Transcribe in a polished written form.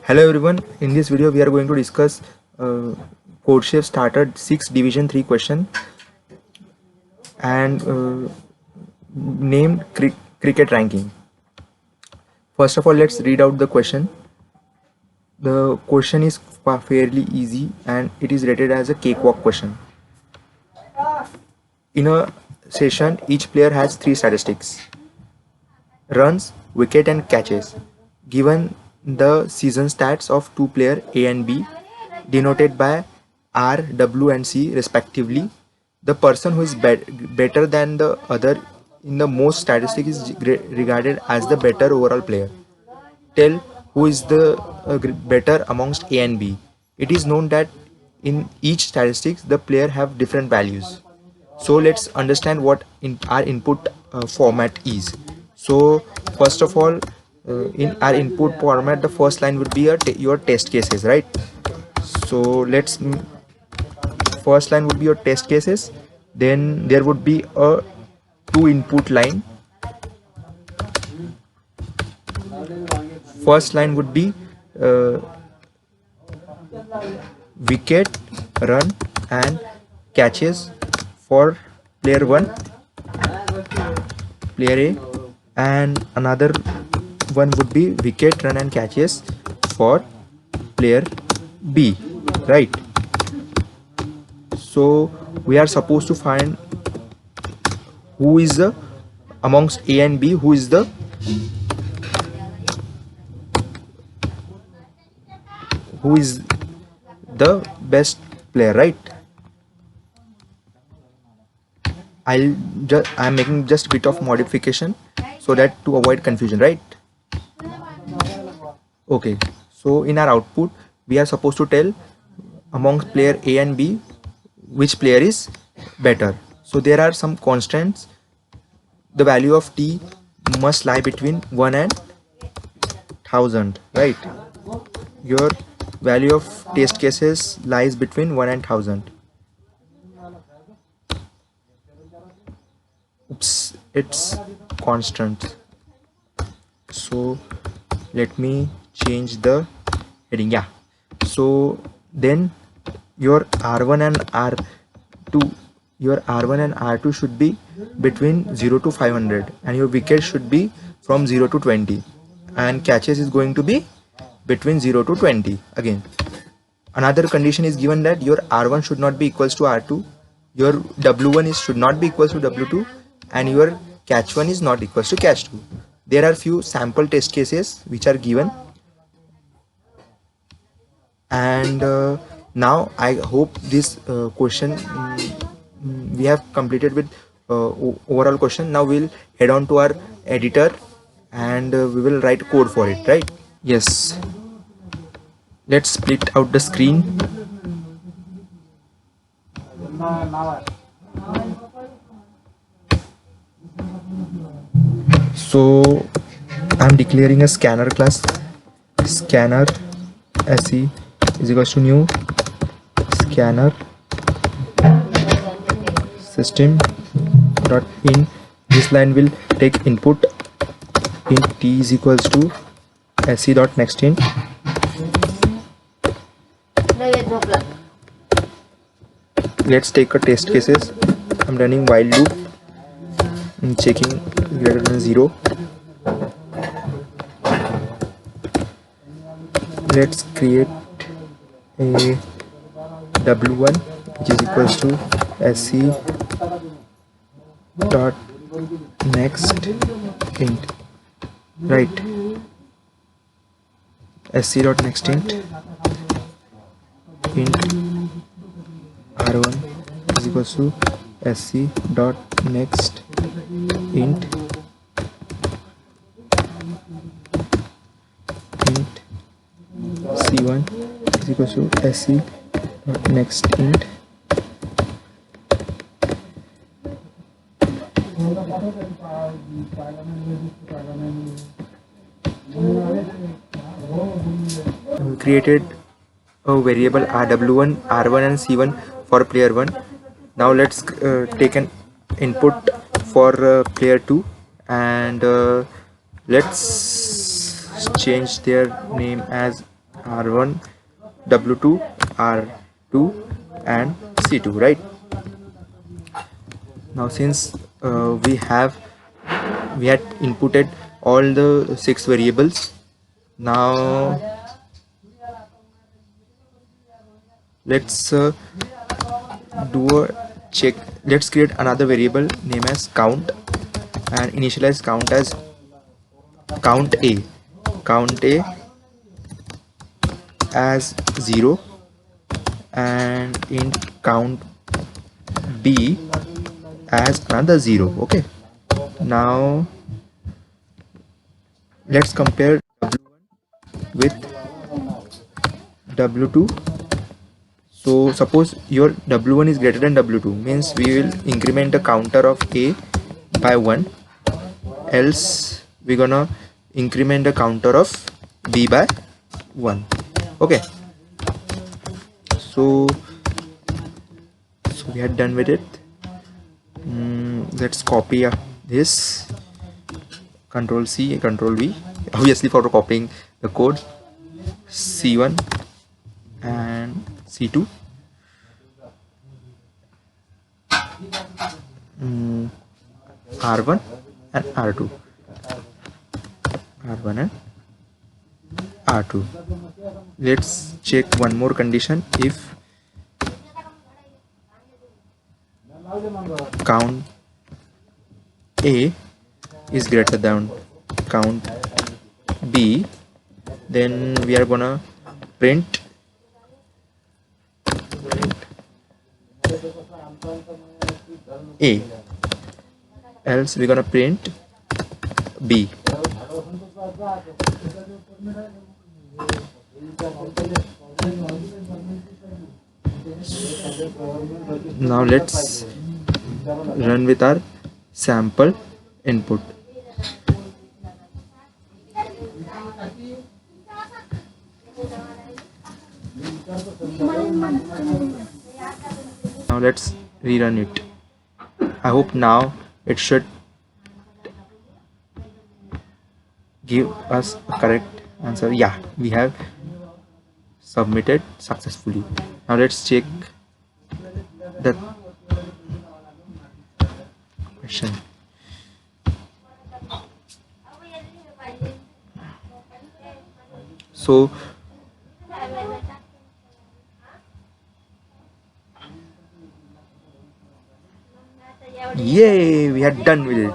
Hello everyone, in this video we are going to discuss CodeChef started 6 division 3 question and named cricket ranking. First of all, let's read out the question. The question is fairly easy and it is rated as a cakewalk question. In a session, each player has 3 statistics: runs, wicket and catches. Given the season stats of two players A and B, denoted by R, W and C respectively, the person who is better than the other in the most statistics is regarded as the better overall player. Tell who is the better amongst A and B. It is known that in each statistics the player have different values. So let's understand what our input format is. So first of all, in our input format, the first line would be your test cases, right? So first line would be your test cases. Then there would be a two input line. First line would be wicket, run and catches for player 1, player A, and another one would be wicket, run and catches for player B, right? So we are supposed to find who is the amongst A and B, who is the best player, right? I'm making just a bit of modification so that to avoid confusion, right? Okay, so in our output we are supposed to tell amongst player A and B which player is better. So there are some constants. The value of T must lie between 1 and 1000, right? Your value of test cases lies between 1 and 1000. Oops, it's constant. So let me change the heading. Yeah, so then your R1 and R2 should be between 0 to 500 and your wicket should be from 0 to 20 and catches is going to be between 0 to 20. Again, another condition is given that your R1 should not be equals to R2, your W1 should not be equals to W2 and your catch 1 is not equals to catch 2. There are few sample test cases which are given, and now I hope this question we have completed with overall question. Now we'll head on to our editor and we will write code for it, right? Yes, let's split out the screen. So I'm declaring a scanner class. Scanner se is equals to new scanner system dot in. This line will take input in t is equals to se dot next int. Let's take a test cases. I'm running while loop and checking greater than 0. Let's create a w1 which is equals to se dot next int, right? Se dot next int r1 is equals to se dot next int c1 is equals to se dot next int we created a variable rw1, r1 and c1 for player 1. Now let's take an input for player 2 and let's change their name as R1, W2, R2 and C2, right? Now since we had inputted all the 6 variables, now let's do a check. Let's create another variable name as count and initialize count as count a as 0 and int count b as another 0. Okay, now let's compare w1 with w2. So suppose your w1 is greater than w2, means we will increment the counter of a by 1, else we're gonna increment the counter of b by 1. Okay, so we are done with it. Let's copy this, control C, control V, obviously for copying the code, C1 and C2, R1 and R2, R1 and R2. Let's check one more condition. If count A is greater than count B, then we are gonna print A, else we're gonna print B. Now let's run with our sample input. Now let's rerun it. I hope now it should give us a correct answer. Yeah, we have submitted successfully. Now let's check the question. So yay, we are done with it.